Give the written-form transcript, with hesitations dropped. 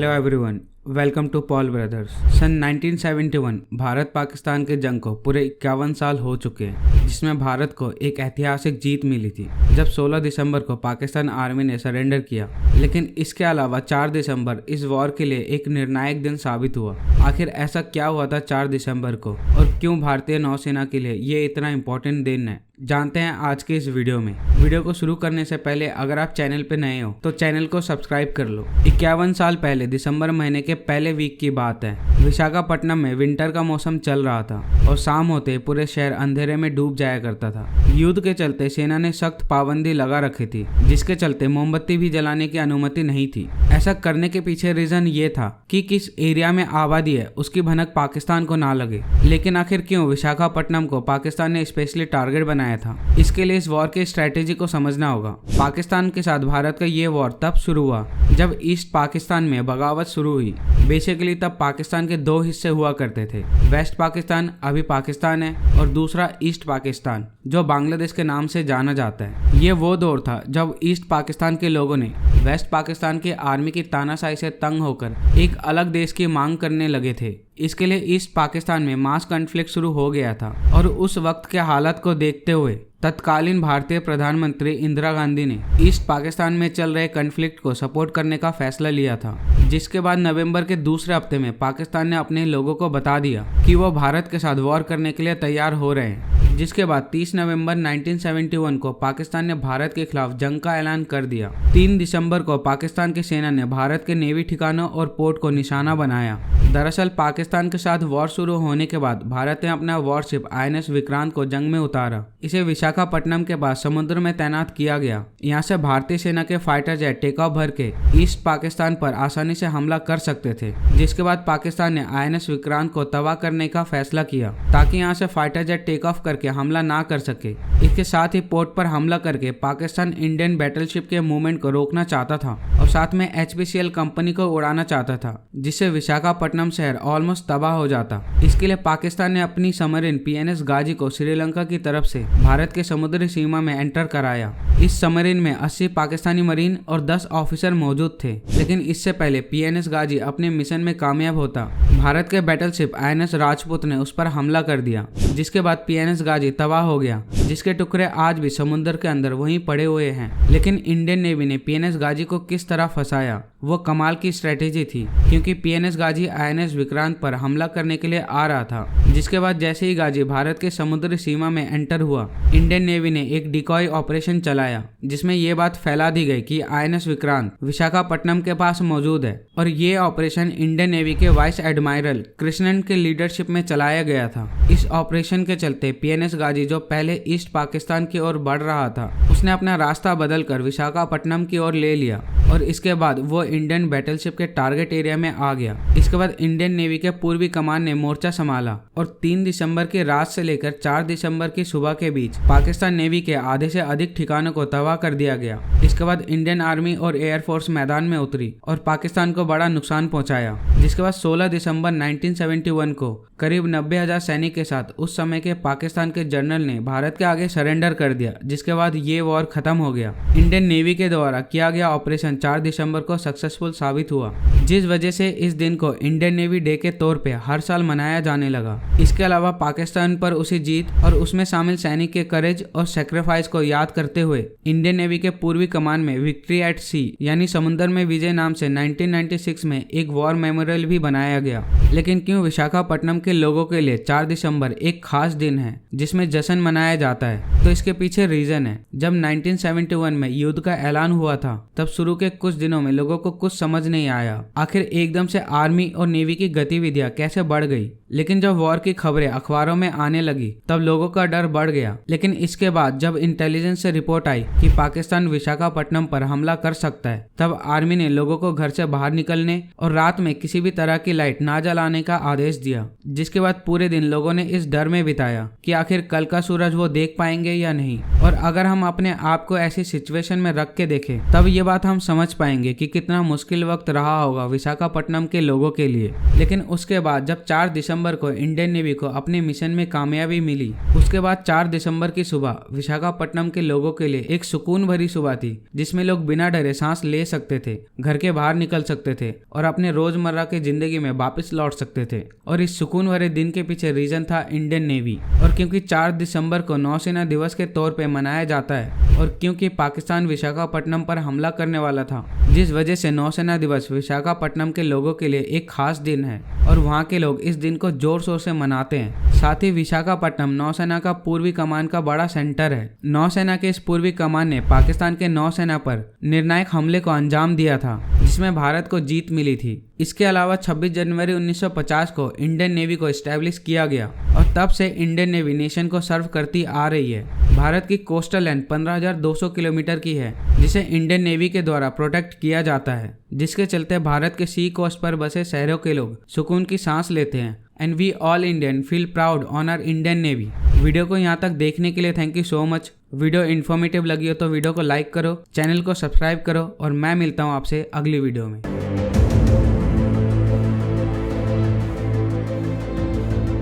Hello everyone, welcome to Paul brothers. सन 1971 भारत पाकिस्तान के जंग को पूरे 51 साल हो चुके हैं, जिसमें भारत को एक ऐतिहासिक जीत मिली थी जब 16 दिसंबर को पाकिस्तान आर्मी ने सरेंडर किया। लेकिन इसके अलावा 4 दिसंबर इस वॉर के लिए एक निर्णायक दिन साबित हुआ। आखिर ऐसा क्या हुआ था 4 दिसंबर को और क्यों भारतीय नौसेना के लिए ये इतना इम्पोर्टेंट दिन है, जानते हैं आज के इस वीडियो में। वीडियो को शुरू करने से पहले अगर आप चैनल पे नए हो तो चैनल को सब्सक्राइब कर लो। 51 साल पहले दिसंबर महीने के पहले वीक की बात है। विशाखापट्टनम में विंटर का मौसम चल रहा था और शाम होते पूरे शहर अंधेरे में डूब जाया करता था। युद्ध के चलते सेना ने सख्त पाबंदी लगा रखी थी, जिसके चलते मोमबत्ती भी जलाने की अनुमति नहीं थी। ऐसा करने के पीछे रीजन ये था कि किस एरिया में आबादी है उसकी भनक पाकिस्तान को ना लगे। लेकिन आखिर क्यों विशाखापट्टनम को पाकिस्तान ने स्पेशली टारगेट बनाया था, इसके लिए इस वॉर की स्ट्रेटेजी को समझना होगा। पाकिस्तान के साथ भारत का ये वॉर तब शुरू हुआ जब ईस्ट पाकिस्तान में बगावत शुरू हुई। बेसिकली तब पाकिस्तान के 2 हिस्से हुआ करते थे, वेस्ट पाकिस्तान अभी पाकिस्तान है और दूसरा ईस्ट पाकिस्तान जो बांग्लादेश के नाम से जाना जाता है। ये वो दौर था जब ईस्ट पाकिस्तान के लोगों ने वेस्ट पाकिस्तान की आर्मी की तानाशाही से तंग होकर एक अलग देश की मांग करने लगे थे। इसके लिए ईस्ट पाकिस्तान में मास कॉन्फ्लिक्ट शुरू हो गया था और उस वक्त के हालात को देखते हुए तत्कालीन भारतीय प्रधानमंत्री इंदिरा गांधी ने ईस्ट पाकिस्तान में चल रहे कॉन्फ्लिक्ट को सपोर्ट करने का फैसला लिया था। जिसके बाद नवंबर के दूसरे हफ्ते में पाकिस्तान ने अपने लोगों को बता दिया कि वो भारत के साथ वॉर करने के लिए तैयार हो रहे हैं। जिसके बाद 30 नवंबर 1971 को पाकिस्तान ने भारत के खिलाफ जंग का ऐलान कर दिया। 3 दिसंबर को पाकिस्तान की सेना ने भारत के नेवी ठिकानों और पोर्ट को निशाना बनाया। दरअसल पाकिस्तान के साथ वॉर शुरू होने के बाद भारत ने अपना वॉरशिप INS विक्रांत को जंग में उतारा। इसे विशाखापट्टनम के पास समुद्र में तैनात किया गया। यहाँ से भारतीय सेना के फाइटर जेट टेक ऑफ भर के ईस्ट पाकिस्तान पर आसानी से हमला कर सकते थे। जिसके बाद पाकिस्तान ने INS विक्रांत को तबाह करने का फैसला किया ताकि यहाँ से फाइटर जेट टेक ऑफ करके हमला ना कर सके। इसके साथ ही पोर्ट पर हमला करके पाकिस्तान इंडियन बैटलशिप के मूवमेंट को रोकना चाहता था और साथ में HPCL कंपनी को उड़ाना चाहता था, जिससे विशाखापट्टनम शहर ऑलमोस्ट तबाह हो जाता। इसके लिए पाकिस्तान ने अपनी सबमरीन PNS गाजी को श्रीलंका की तरफ से भारत के समुद्री सीमा में एंटर कराया। इस सबमरीन में 80 पाकिस्तानी मरीन और 10 ऑफिसर मौजूद थे। लेकिन इससे पहले PNS गाजी अपने मिशन में कामयाब होता, भारत के बैटलशिप INS राजपूत ने उस पर हमला कर दिया। जिसके बाद PNS गाजी तबाह हो गया, जिसके टुकड़े आज भी समुद्र के अंदर वहीं पड़े हुए हैं। लेकिन इंडियन नेवी ने PNS गाजी को किस तरह फंसाया, वो कमाल की स्ट्रेटेजी थी, क्योंकि PNS गाजी INS विक्रांत पर हमला करने के लिए आ रहा था। जिसके बाद जैसे ही गाजी भारत के समुद्री सीमा में एंटर हुआ, इंडियन नेवी ने एक डिकॉय ऑपरेशन चलाया, जिसमें ये बात फैला दी गई कि INS विक्रांत विशाखापट्टनम के पास मौजूद है। और ये ऑपरेशन इंडियन नेवी के वाइस एडमायरल कृष्णन के लीडरशिप में चलाया गया था। इस ऑपरेशन के चलते PNS गाजी जो पहले ईस्ट पाकिस्तान की ओर बढ़ रहा था, उसने अपना रास्ता बदलकर विशाखापट्टनम की ओर ले लिया और इसके बाद वो इंडियन बैटलशिप के टारगेट एरिया में आ गया। इसके बाद इंडियन नेवी के पूर्वी कमान ने मोर्चा संभाला और 3 दिसंबर की रात से लेकर 4 दिसंबर की सुबह के बीच पाकिस्तान नेवी के आधे से अधिक ठिकानों को तबाह कर दिया गया। इसके बाद इंडियन आर्मी और एयरफोर्स मैदान में उतरी और पाकिस्तान को बड़ा नुकसान पहुंचाया। जिसके बाद 16 दिसंबर 1971 को करीब 90,000 सैनिक के साथ उस समय के पाकिस्तान के जनरल ने भारत के आगे सरेंडर कर दिया। जिसके बाद ये वॉर खत्म हो गया। इंडियन नेवी के द्वारा किया गया ऑपरेशन 4 दिसंबर को सक्सेसफुल साबित हुआ, जिस वजह से इस दिन को इंडियन नेवी डे के तौर पे हर साल मनाया जाने लगा। इसके अलावा पाकिस्तान पर उसी जीत और उसमें शामिल सैनिक के करेज और सेक्रीफाइस को याद करते हुए इंडियन नेवी के पूर्वी कमान में विक्ट्री एट सी यानी समुद्र में विजय नाम से 1996 में एक वॉर मेमोरियल भी बनाया गया। लेकिन क्यों विशाखापट्टनम के लोगों के लिए 4 दिसंबर एक खास दिन है जिसमें जश्न मनाया जाता है, तो इसके पीछे रीजन है। जब 1971 में युद्ध का ऐलान हुआ था, तब शुरू के कुछ दिनों में लोगों को कुछ समझ नहीं आया, आखिर एकदम से आर्मी और नेवी की गतिविधियां कैसे बढ़ गई। लेकिन जब वॉर की खबरें अखबारों में आने लगी, तब लोगों का डर बढ़ गया। लेकिन इसके बाद जब इंटेलिजेंस से रिपोर्ट आई कि पाकिस्तान विशाखापट्टनम पर हमला कर सकता है, तब आर्मी ने लोगों को घर से बाहर निकलने और रात में किसी भी तरह की लाइट ना जलाने का आदेश दिया। जिसके बाद पूरे दिन लोगों ने इस डर में बिताया कि आखिर कल का सूरज वो देख पाएंगे या नहीं। और अगर हम अपने आप को ऐसी सिचुएशन में रख के देखें, तब ये बात हम समझ पाएंगे कि कितना मुश्किल वक्त रहा होगा विशाखापट्टनम के लोगों के लिए। लेकिन उसके बाद जब 4 दिसंबर दिसंबर को इंडियन नेवी को अपने मिशन में कामयाबी मिली। उसके बाद 4 दिसंबर की सुबह विशाखापट्टनम के लोगों के लिए एक सुकून भरी सुबह थी, जिसमें लोग बिना डरे सांस ले सकते थे, घर के बाहर निकल सकते थे और अपने रोजमर्रा की जिंदगी में वापस लौट सकते थे। और इस सुकून भरे दिन के पीछे रीजन था इंडियन नेवी। और क्योंकि 4 दिसंबर को नौसेना दिवस के तौर पे मनाया जाता है और क्योंकि पाकिस्तान विशाखापट्टनम पर हमला करने वाला था, जिस वजह से नौसेना दिवस विशाखापट्टनम के लोगों के लिए एक खास दिन है और वहाँ के लोग इस दिन को जोर शोर से मनाते हैं। साथ ही विशाखापट्टनम नौसेना का पूर्वी कमान का बड़ा सेंटर है। नौसेना के इस पूर्वी कमान ने पाकिस्तान के नौसेना पर निर्णायक हमले को अंजाम दिया था, जिसमें भारत को जीत मिली थी। इसके अलावा 26 जनवरी 1950 को इंडियन नेवी को एस्टेब्लिश किया गया और तब से इंडियन नेवी नेशन को सर्व करती आ रही है। भारत की कोस्टल लाइन 15,200 किलोमीटर की है, जिसे इंडियन नेवी के द्वारा प्रोटेक्ट किया जाता है, जिसके चलते भारत के सी कोस्ट पर बसे शहरों के लोग सुकून की सांस लेते हैं। And we all Indian feel proud on our Indian navy. Video को यहाँ तक देखने के लिए thank you so much. Video informative लगी हो तो वीडियो को लाइक करो, चैनल को सब्सक्राइब करो और मैं मिलता हूँ आपसे अगली वीडियो में।